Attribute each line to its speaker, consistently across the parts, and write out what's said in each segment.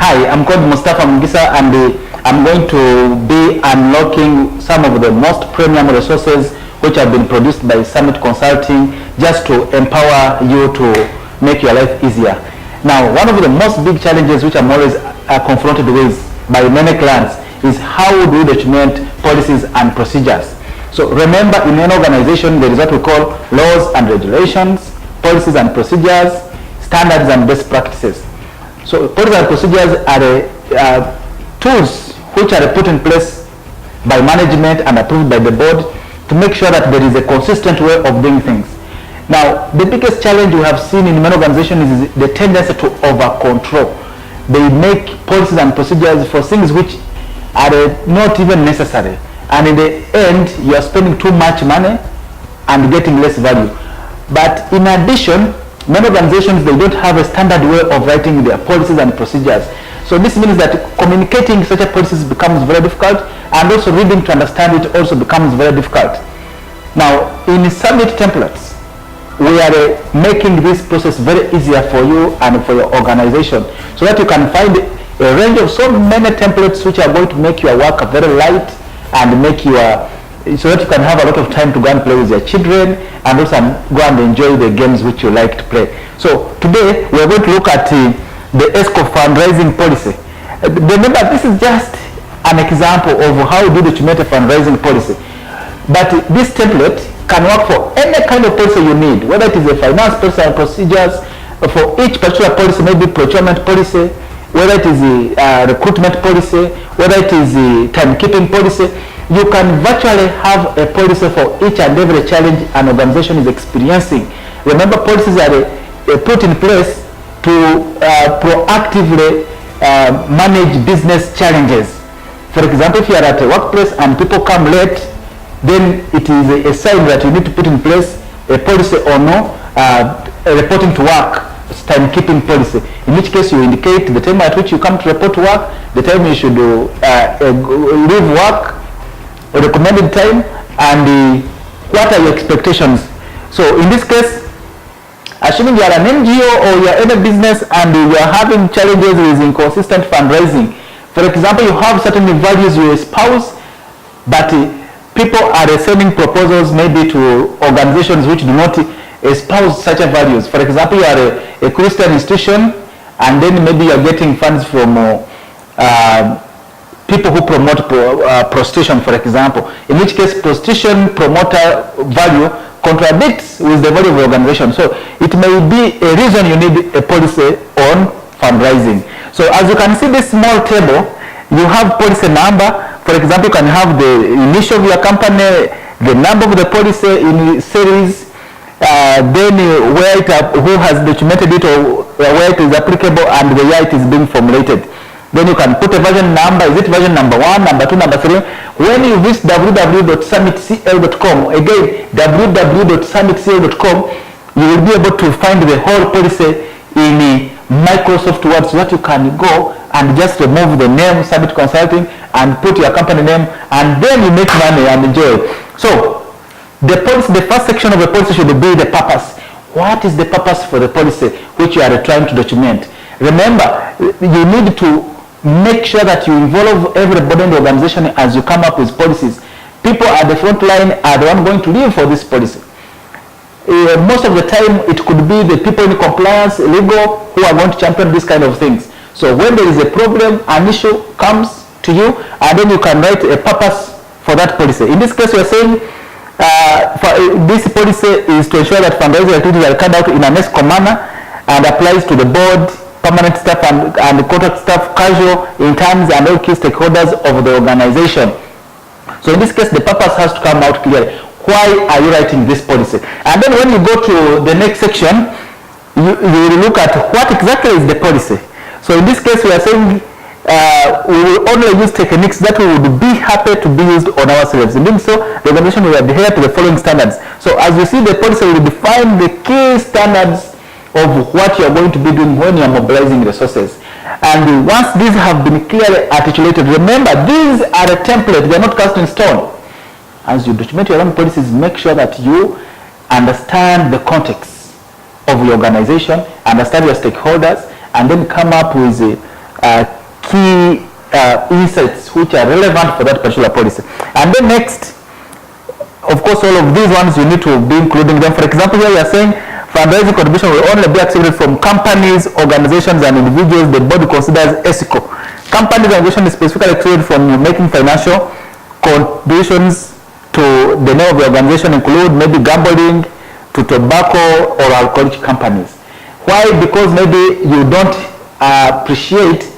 Speaker 1: Hi, I'm called Mustafa Mugisa, and I'm going to be unlocking some of the most premium resources which have been produced by Summit Consulting just to empower you to make your life easier. Now, one of the most big challenges which I'm always confronted with by many clients is how do we document policies and procedures. So remember, in an organization there is what we call laws and regulations, policies and procedures, standards and best practices. So policies and procedures are tools which are put in place by management and approved by the board to make sure that there is a consistent way of doing things. Now, the biggest challenge we have seen in many organizations is the tendency to over-control. They make policies and procedures for things which are not even necessary. And in the end, you are spending too much money and getting less value. But in addition, many organizations, they don't have a standard way of writing their policies and procedures. So this means that communicating such a policies becomes very difficult, and also reading to understand it also becomes very difficult. Now, in Summit templates, we are making this process very easier for you and for your organization, so that you can find a range of so many templates which are going to make your work very light and make your, so that you can have a lot of time to go and play with your children and also go and enjoy the games which you like to play. So today we are going to look at the ESCO fundraising policy. Remember, this is just an example of how we document a fundraising policy. But this template can work for any kind of policy you need, whether it is a finance policy and procedures, for each particular policy, maybe procurement policy, whether it is a recruitment policy, whether it is a timekeeping policy. You can virtually have a policy for each and every challenge an organization is experiencing. Remember, policies are put in place to proactively manage business challenges. For example, if you are at a workplace and people come late, then it is a sign that you need to put in place a policy or no reporting to work, timekeeping policy. In which case you indicate the time at which you come to report to work, the time you should leave work, recommended time, and what are your expectations. So in this case, assuming you are an NGO or you are in a business and you are having challenges with inconsistent fundraising, for example, you have certain values you espouse, but people are sending proposals maybe to organizations which do not espouse such values. For example, you are a Christian institution, and then maybe you are getting funds from people who promote prostitution, for example, in which case prostitution promoter value contradicts with the value of the organization. So it may be a reason you need a policy on fundraising. So as you can see this small table, you have policy number. For example, you can have the initial of your company, the number of the policy in series, then who has documented it or where it is applicable, and the year it is being formulated. Then you can put a version number. Is it version number 1, number 2, number 3? When you visit www.summitcl.com, again, www.summitcl.com, you will be able to find the whole policy in Microsoft Word, so that you can go and just remove the name Summit Consulting and put your company name, and then you make money and enjoy. So the policy, the first section of the policy should be the purpose. What is the purpose for the policy which you are trying to document? Remember, you need to make sure that you involve everybody in the organization as you come up with policies. People at the front line are the one going to live for this policy. Most of the time, it could be the people in compliance, legal, who are going to champion these kind of things. So when there is a problem, an issue comes to you, and then you can write a purpose for that policy. In this case, we are saying this policy is to ensure that fundraising activities are carried out in an ESCO manner and applies to the board, permanent staff and contract staff, casual, interns, and all key stakeholders of the organization. So in this case, the purpose has to come out clearly. Why are you writing this policy? And then when you go to the next section, you will look at what exactly is the policy. So in this case, we are saying we will only use techniques that we would be happy to be used on ourselves. In doing so, the organization will adhere to the following standards. So as you see, the policy will define the key standards of what you are going to be doing when you are mobilizing resources. And once these have been clearly articulated, remember, these are a template, they are not cast in stone. As you document your own policies, make sure that you understand the context of your organization, understand your stakeholders, and then come up with key insights which are relevant for that particular policy. And then next, of course, all of these ones you need to be including them. For example, here we are saying fundraising contribution will only be accepted from companies, organizations, and individuals the board considers ethical. Companies and organizations specifically excluded from making financial contributions to the name of the organization include maybe gambling, to tobacco or alcoholic companies. Why? Because maybe you don't appreciate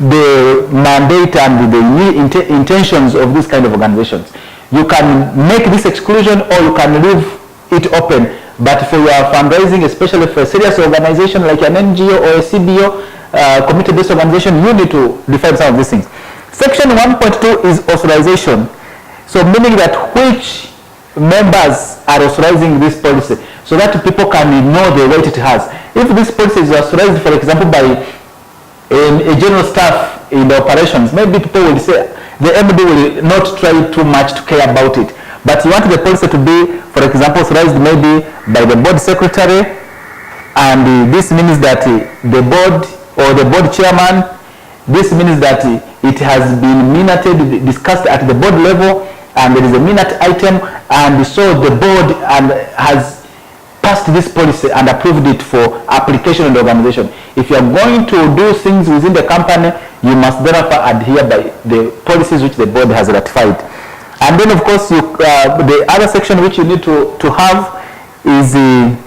Speaker 1: the mandate and the intentions of these kind of organizations. You can make this exclusion or you can leave it open. But for your fundraising, especially for a serious organization like an NGO or a CBO, community-based organization, you need to define some of these things. Section 1.2 is authorization. So meaning that which members are authorizing this policy so that people can know the weight it has. If this policy is authorized, for example, by a general staff in the operations, maybe people will say the MD will not try too much to care about it. But you want the policy to be, for example, authorized maybe by the board secretary, and this means that the board or the board chairman, this means that it has been minuted, discussed at the board level, and there is a minute item, and so the board has passed this policy and approved it for application in the organization. If you are going to do things within the company, you must therefore adhere by the policies which the board has ratified. And then, of course, the other section which you need to have is the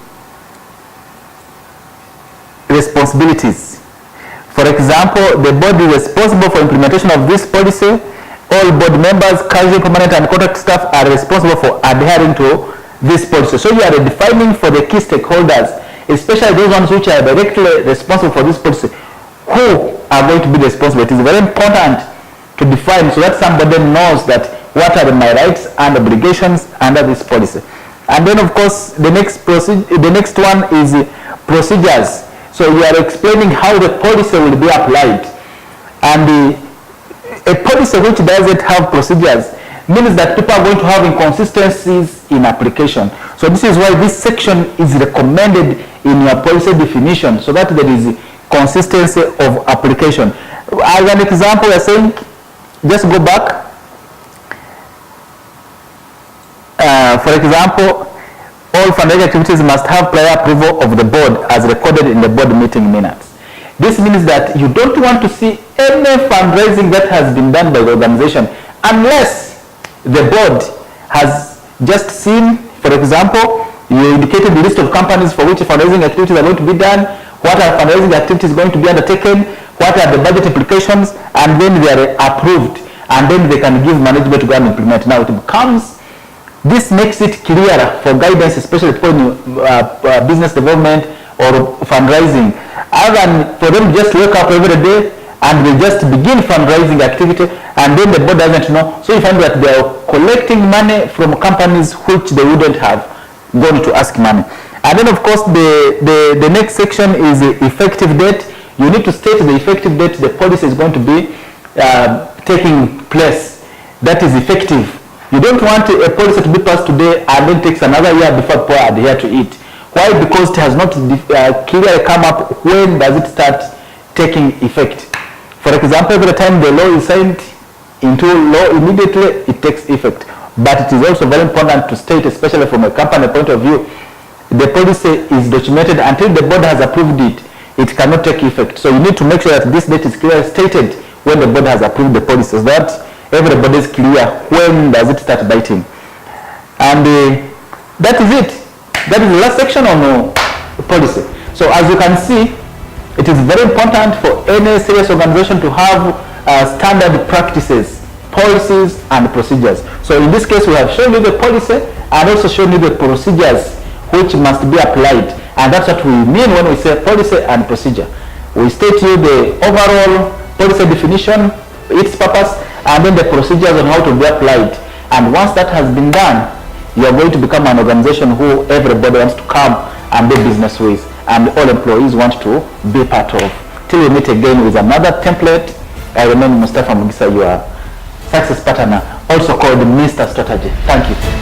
Speaker 1: responsibilities. For example, the board is responsible for implementation of this policy. All board members, casual, permanent, and contract staff are responsible for adhering to this policy. So you are defining for the key stakeholders, especially those ones which are directly responsible for this policy, who are going to be responsible. It is very important to define so that somebody knows that what are my rights and obligations under this policy. And then, of course, the next one is procedures. So you are explaining how the policy will be applied. And a policy which doesn't have procedures means that people are going to have inconsistencies in application. So this is why this section is recommended in your policy definition, so that there is consistency of application. As an example, we are saying, just go back. For example, all fundraising activities must have prior approval of the board as recorded in the board meeting minutes. This means that you don't want to see any fundraising that has been done by the organization unless the board has just seen, for example, you indicated the list of companies for which fundraising activities are going to be done, what are fundraising activities going to be undertaken, what are the budget implications, and then they are approved, and then they can give management to go and implement. Now it becomes, this makes it clearer for guidance, especially for business development or fundraising, other than for them just wake up every day and they just begin fundraising activity and then the board doesn't know. So you find that they are collecting money from companies which they wouldn't have gone to ask money. And then, of course, the next section is the effective date. You need to state the effective date the policy is going to be taking place. That is effective. You don't want a policy to be passed today and then takes another year before people adhere to it. Why? Because it has not clearly come up when does it start taking effect. For example, every time the law is signed into law, immediately it takes effect. But it is also very important to state, especially from a company point of view, the policy is documented until the board has approved it. It cannot take effect. So you need to make sure that this date is clearly stated when the board has approved the policy, so that everybody is clear when does it start biting. And that is it. That is the last section on policy. So as you can see, it is very important for any serious organization to have standard practices, policies, and procedures. So in this case, we have shown you the policy and also shown you the procedures which must be applied. And that's what we mean when we say policy and procedure. We state you the overall policy definition, its purpose, and then the procedures on how to be applied. And once that has been done, you are going to become an organization who everybody wants to come and do business with, and all employees want to be part of. Till we meet again with another template, I remain Mustafa Mugisa, your success partner, also called Mr. Strategy. Thank you.